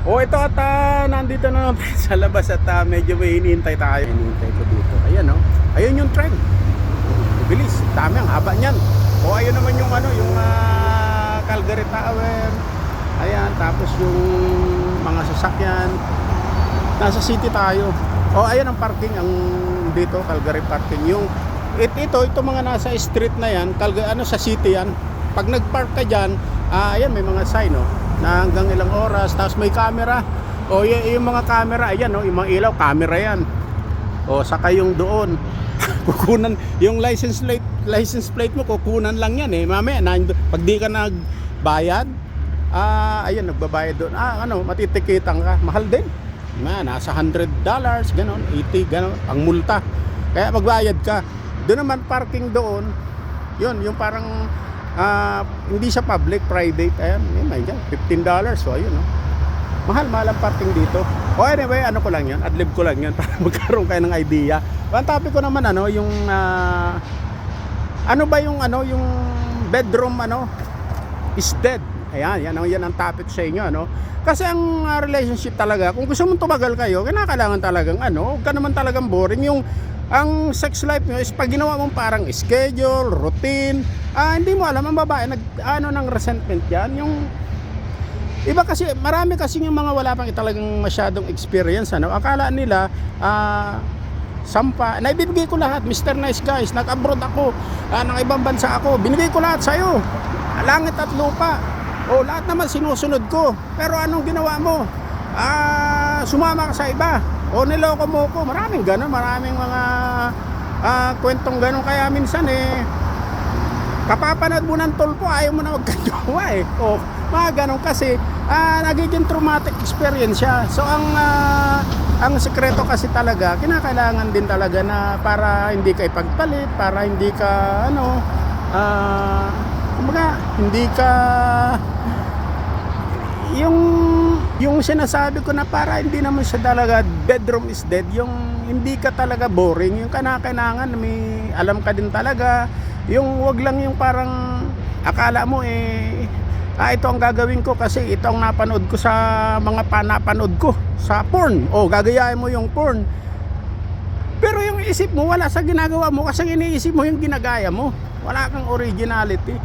O ito at nandito na naman tayo sa labas at medyo may hinihintay tayo. Hinihintay ko dito. Ayan o. Ayun yung trend. Bilis. Dami ang haba niyan. O ayun naman yung ano, yung Calgary Tower. Ayan. Tapos yung mga sasakyan. Nasa city tayo. O ayan ang parking ang dito, Calgary parking. Yung ito mga nasa street na yan, sa city yan. Pag nagpark ka dyan, ayan may mga sign na hanggang ilang oras, tapos may camera. O yung mga camera, ayan yung mga ilaw, camera yan. O saka yung doon, kukunan yung license plate mo, kukunan lang yan mamaya pag di ka nagbayad, ayan nagbabayad doon, matitikitan ka, mahal din. Nasa $100, ganon, 80, ganon, ang multa. Kaya magbayad ka. Doon naman parking doon, yun, yung parang hindi siya public, private. Ayan, may $15. So ayun, mahal ang parking dito. O anyway, ano ko lang yan, adlib ko lang yan para magkaroon kayo ng idea. Ang topic ko naman yung yung bedroom is dead. Ayan, yan ang topic sa inyo, Kasi ang relationship talaga, kung gusto mong tumagal kayo, kailangan talagang huwag ka naman talagang boring. Ang sex life nyo is pag ginawa mong parang schedule, routine, hindi mo alam, ang babae ng resentment yan. Yung iba kasi, marami kasi yung mga wala pang talagang masyadong experience, akala nila sampa, naibibigay ko lahat, Mr. Nice Guys, nag-abroad ako, ng ibang bansa ako, binigay ko lahat sa'yo, langit at lupa, lahat naman sinusunod ko, pero anong ginawa mo? Sumama ka sa iba, niloko mo ko. Maraming ganon, maraming mga kwentong ganon. Kaya minsan kapapanood mo ng tulpo, ayaw mo na magkagawa mga ganon kasi nagiging traumatic experience siya. So ang sekreto kasi talaga, kinakailangan din talaga na para hindi ka ipagpalit, para hindi ka hindi ka yung sinasabi ko na para hindi naman siya talaga bedroom is dead, yung hindi ka talaga boring, yung kailangan may alam ka din talaga, yung wag lang yung parang akala mo ito ang gagawin ko kasi ito ang napanood ko sa mga napanood ko sa porn, gagayahin mo yung porn, pero yung isip mo wala sa ginagawa mo kasi iniisip mo yung ginagaya mo, wala kang originality.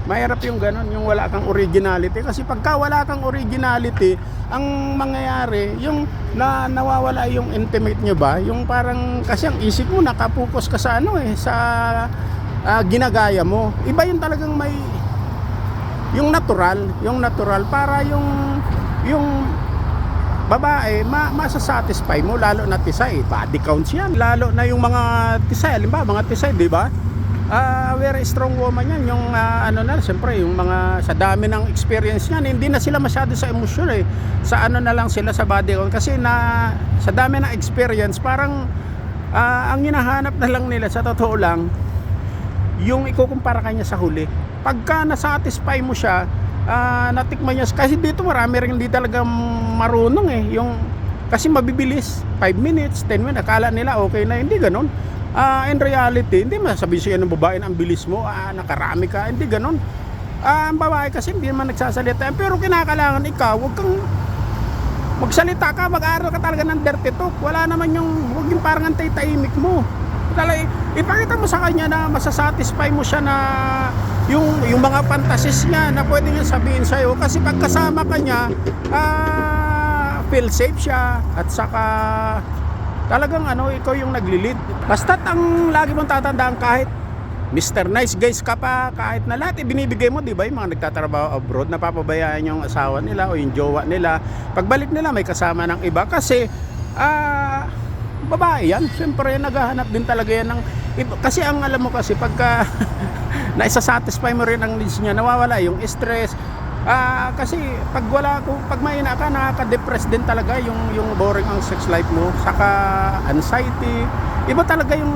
Mahirap yung ganon, yung wala kang originality. Kasi pagka wala kang originality, ang mangyayari, yung nawawala yung intimate nyo ba? Yung parang, kasi ang isip mo, nakapokus ka sa sa ginagaya mo. Iba yung talagang may, yung natural, para yung babae, masasatisfy mo, lalo na tisay, body counts yan. Lalo na yung mga tisay, alimba, mga tisay, di ba? Very strong woman yan, yung siyempre yung mga sa dami ng experience niyan, hindi na sila masyado sa emosyon sa na lang sila sa body count kasi sa dami ng experience parang ang hinahanap na lang nila sa totoo lang yung ikukumpara kanya sa huli. Pagka nasatisfy mo siya, natikman niya, kasi dito marami rin hindi talaga marunong yung kasi mabibilis, 5 minutes, 10 minutes, akala nila okay na, hindi ganun. In reality, hindi masasabihin siya ng babae na ang bilis mo, nakarami ka, hindi ganon. Ang babae kasi hindi naman nagsasalita, pero kinakailangan ikaw, huwag kang magsalita ka, mag-aaral ka talaga ng dirty talk. Wala naman huwag yung parang antay-tahimik mo. Ipakita mo sa kanya na masasatisfy mo siya na yung mga fantasies niya na pwede niya sabihin sa'yo, kasi pagkasama ka niya, feel safe siya, at saka talagang ikaw yung naglilid. Basta't ang lagi mong tatandaan, kahit Mr. Nice Guys ka pa, kahit na lahat ibinibigay mo, di ba, yung mga nagtatrabaho abroad, napapabayaan yung asawa nila o yung jowa nila, pagbalik nila may kasama ng iba, kasi babae yan, siyempre naghahanap din talaga yan ng iba. Kasi ang alam mo kasi pagka naisasatisfy mo rin ang needs niya, nawawala yung stress. Kasi pag mahina ka, nakaka-depress din talaga yung boring ang sex life mo, saka anxiety. Iba talaga yung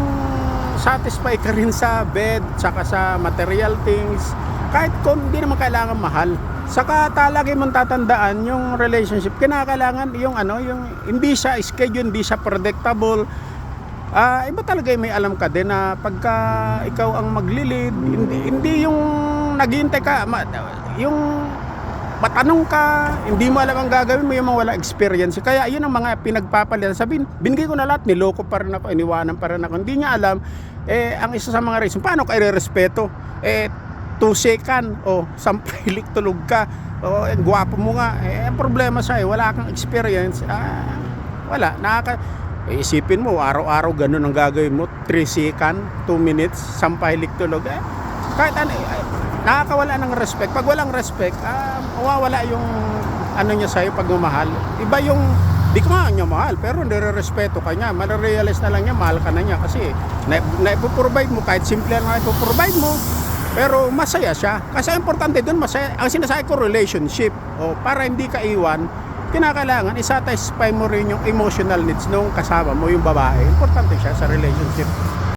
satisfy ka rin sa bed, saka sa material things, kahit kung hindi naman kailangan mahal. Saka talagi mong tatandaan yung relationship, kinakailangan yung hindi siya schedule, hindi siya predictable. Iba talaga may alam ka din na pagka ikaw ang maglilid, hindi yung naghihintay ka, yung matanong ka, hindi mo alam ang gagawin mo, yung mga wala experience. Kaya yun ang mga pinagpapalitan. Sabihin, binigay ko na lahat, niloko pa rin ako, iniwanan pa rin ako. Hindi niya alam, ang isa sa mga reason, paano ka i-respeto? 2 second, sampahilik tulog ka, gwapo mo nga. Ang problema sa'yo, wala kang experience, wala, isipin mo, araw-araw ganun ang gagawin mo, 3 second, 2 minutes, sampahilik tulog, kahit ano, nakakawala ng respect. Pag walang respect, mawawala yung ano niya sa'yo pagmamahal. Iba yung, di ko nga niya mahal, pero nire-respeto ka niya. Mare-realize na lang niya, mahal ka na niya. Kasi na-provide mo, kahit simple lang na-provide mo, pero masaya siya. Kasi importante dun, masaya. Ang sinasabi ko, relationship. Para hindi ka iwan, kinakailangan, isatisfy mo rin yung emotional needs nung kasama mo, yung babae. Importante siya sa relationship.